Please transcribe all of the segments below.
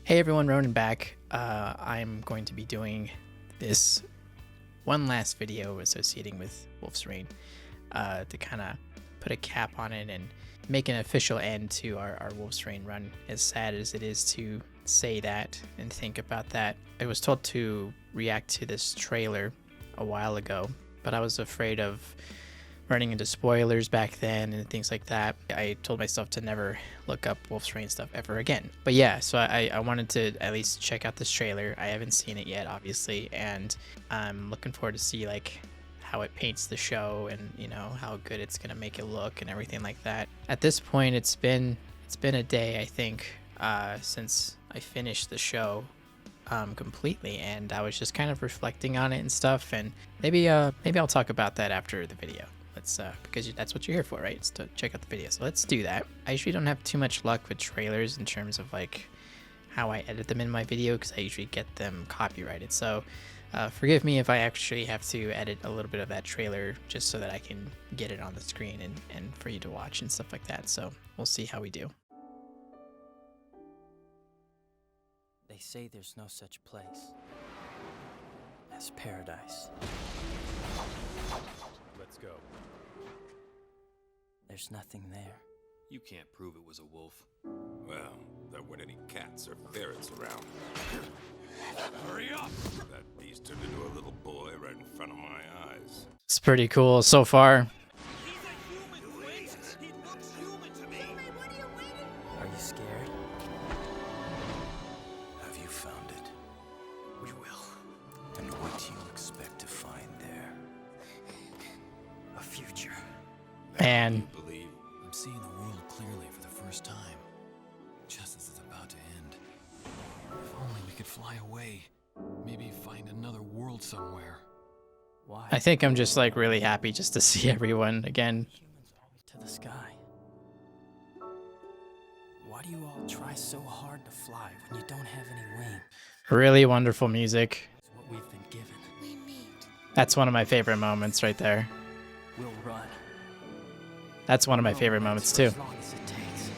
Hey everyone, Ronan back. I'm going to be doing this one last video associating with Wolf's Rain to kind of put a cap on it and make an official end to our Wolf's Rain run, as sad as it is to say that and think about that. I was told to react to this trailer a while ago, but I was afraid of running into spoilers back then and things like that. I told myself to never look up Wolf's Rain stuff ever again. But yeah, so I wanted to at least check out this trailer. I haven't seen it yet, obviously, and I'm looking forward to see like how it paints the show and, you know, how good it's gonna make it look and everything like that. At this point, it's been a day, I think, since I finished the show completely, and I was just kind of reflecting on it and stuff, and maybe I'll talk about that after the video. Let's because that's what you're here for, right? It's to check out the video. So let's do that. I usually don't have too much luck with trailers in terms of like how I edit them in my video, because I usually get them copyrighted. So forgive me if I actually have to edit a little bit of that trailer just so that I can get it on the screen and for you to watch and stuff like that. So we'll see how we do. They say there's no such place as paradise. Let's go. There's nothing there. You can't prove it was a wolf. Well, there weren't any cats or ferrets around. Hurry up! That beast turned into a little boy right in front of my eyes. It's pretty cool so far. He's a human, Quinn. He looks human to me. Are you scared? Have you found it? We will. And what do you expect to find there? A future. Man, You believe? I'm seeing the world clearly for the first time. Just as it's about to end. If only we could fly away. Maybe find another world somewhere. Why? I think I'm just like really happy just to see everyone again. Humans always to the sky. Why do you all try so hard to fly when you don't have any wings? Really wonderful music. It's what we've been given. We meet. That's one of my favorite moments right there. We'll run. That's one of my favorite moments too. As long as it takes.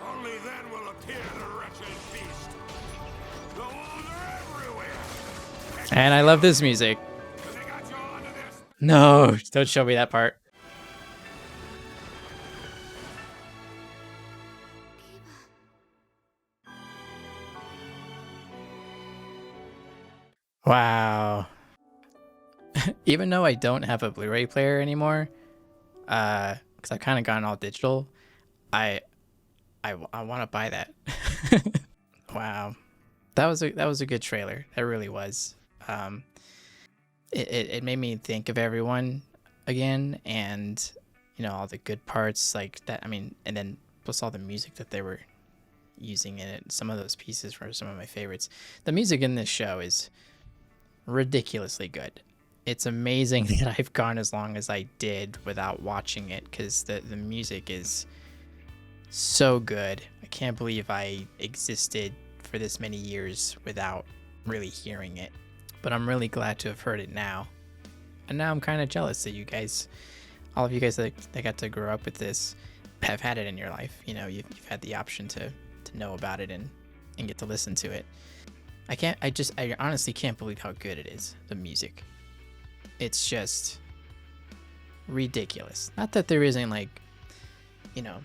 Only then will appear the wretched beast. The wolves are everywhere. And I love this music. They got you onto this. No, don't show me that part. Wow. Even though I don't have a Blu-ray player anymore, because I've kind of gone all digital, I want to buy that. Wow, that was a good trailer. That really was. It made me think of everyone again, and you know, all the good parts like that. I mean, and then plus all the music that they were using in it. Some of those pieces were some of my favorites. The music in this show is ridiculously good. It's amazing that I've gone as long as I did without watching it, because the music is so good. I can't believe I existed for this many years without really hearing it, but I'm really glad to have heard it now. And now I'm kind of jealous that you guys, all of you guys that got to grow up with this, have had it in your life. You know, you've had the option to know about it and get to listen to it. I honestly can't believe how good it is, the music. It's just ridiculous. Not that there isn't like, you know,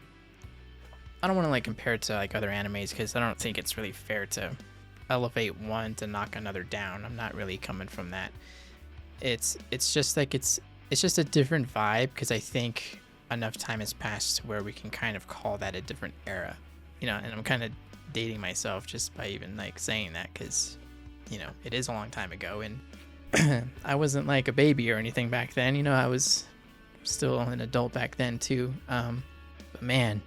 I don't want to like compare it to like other animes, because I don't think it's really fair to elevate one to knock another down. I'm not really coming from that. It's just like it's just a different vibe, because I think enough time has passed where we can kind of call that a different era, you know. And I'm kind of dating myself just by even like saying that, because you know, it is a long time ago, and I wasn't like a baby or anything back then, you know. I was still an adult back then too. But man,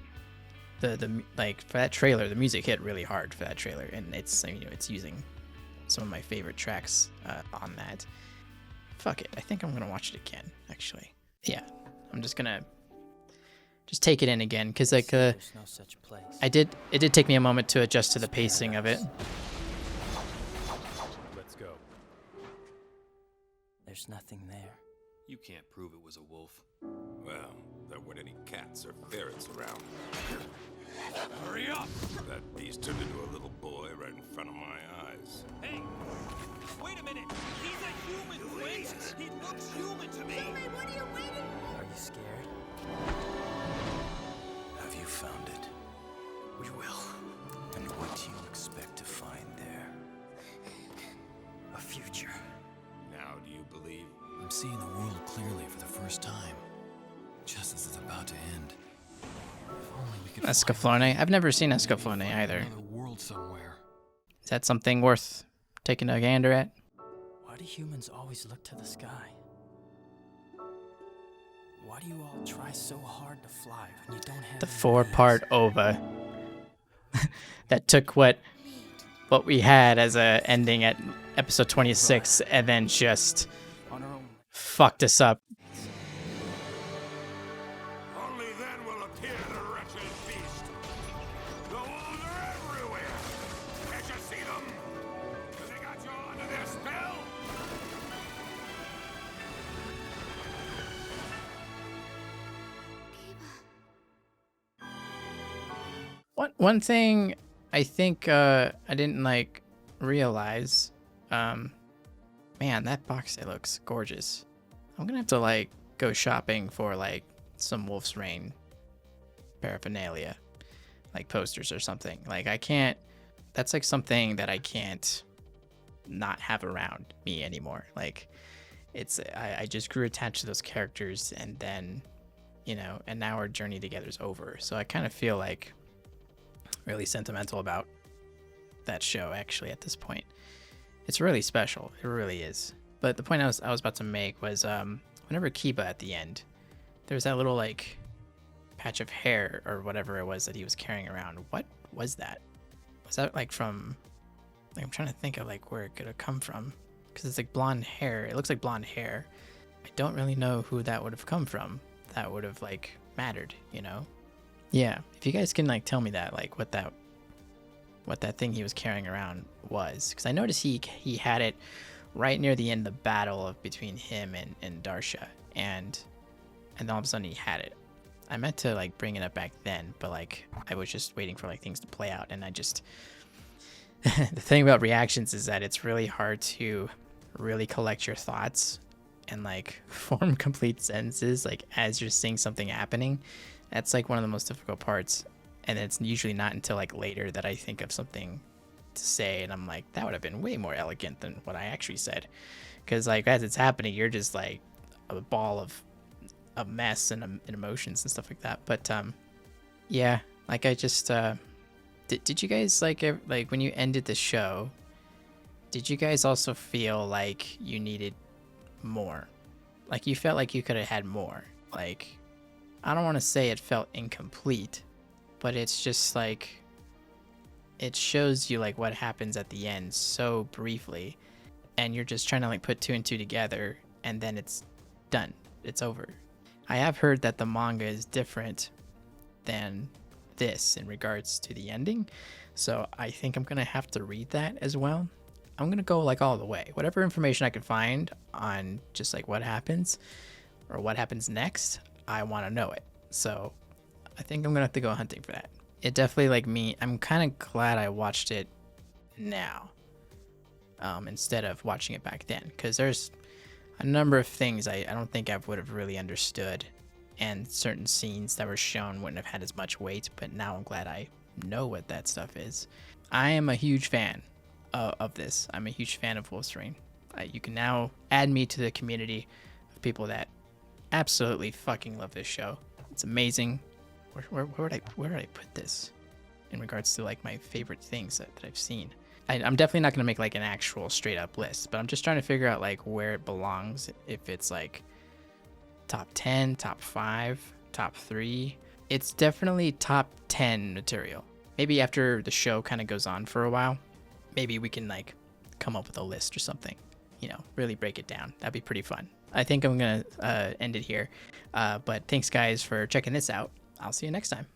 the like for that trailer, the music hit really hard for that trailer, and it's, you know, it's using some of my favorite tracks on that. Fuck it, I think I'm gonna watch it again. Actually, yeah, I'm just gonna take it in again, because like There's no such place. it did take me a moment to adjust to the pacing of it. Let's go. There's nothing there. You can't prove it was a wolf. Well, there weren't any cats or ferrets around. Hurry up! That beast turned into a little boy right in front of my eyes. Hey! Wait a minute! He's a human, Quint! He looks human to me! What are you waiting for? Are you scared? Have you found it? We will. And what do you expect to find there? A future. Now do you believe? I'm seeing the world clearly for the first time. Just as it's about to end. If only we could Escaflowne. I've never seen Escaflowne find either. another world somewhere. Is that something worth taking a gander at? Why do humans always look to the sky? Why do you all try so hard to fly when you don't have The any 4-part OVA that took what we had as a ending at episode 26 and then just legs on our own? fucked us up. Only then will appear the wretched beast. The wolves are everywhere. Can't you see them? Have they got you all under their spell? One thing I think I didn't like realize, man, that box set looks gorgeous. I'm gonna have to like go shopping for like some Wolf's Rain paraphernalia, like posters or something. Like I can't. That's like something that I can't not have around me anymore. Like it's I just grew attached to those characters, and then and now our journey together is over. So I kind of feel like really sentimental about that show actually at this point. It's really special. It really is. But the point I was about to make was whenever Kiba at the end, there's that little like patch of hair or whatever it was that he was carrying around. What was that? Was that like from like I'm trying to think of like where it could have come from, because it's like blonde hair. It looks like blonde hair. I don't really know who that would have come from. That would have like mattered, Yeah, if you guys can like tell me that, like what that thing he was carrying around was, because I noticed he had it right near the end of the battle between him and Darsha, and then all of a sudden he had it. I meant to like bring it up back then, but like I was just waiting for like things to play out, and I just the thing about reactions is that it's really hard to really collect your thoughts and like form complete sentences like as you're seeing something happening. That's like one of the most difficult parts, and it's usually not until like later that I think of something to say, and I'm like, that would have been way more elegant than what I actually said, because like as it's happening you're just like a ball of mess and emotions and stuff like that. But yeah, like I just did you guys like when you ended the show, did you guys also feel like you needed more? Like you felt like you could have had more? Like I don't want to say it felt incomplete, but it's just like it shows you like what happens at the end so briefly, and you're just trying to like put two and two together, and then it's done. It's over. I have heard that the manga is different than this in regards to the ending, so I think I'm gonna have to read that as well. I'm gonna go like all the way. Whatever information I can find on just like what happens or what happens next, I want to know it. So I think I'm gonna have to go hunting for that. It definitely like me. I'm kind of glad I watched it now instead of watching it back then, because there's a number of things I don't think I would have really understood, and certain scenes that were shown wouldn't have had as much weight. But now I'm glad I know what that stuff is. I am a huge fan of this. I'm a huge fan of Wolf's Rain. You can now add me to the community of people that absolutely fucking love this show. It's amazing. Where would I put this in regards to like my favorite things that I've seen? I'm definitely not gonna make like an actual straight up list, but I'm just trying to figure out like where it belongs. If it's like top 10, top 5, top 3. It's definitely top 10 material. Maybe after the show kind of goes on for a while, maybe we can like come up with a list or something, really break it down. That'd be pretty fun. I think I'm gonna end it here, but thanks guys for checking this out. I'll see you next time.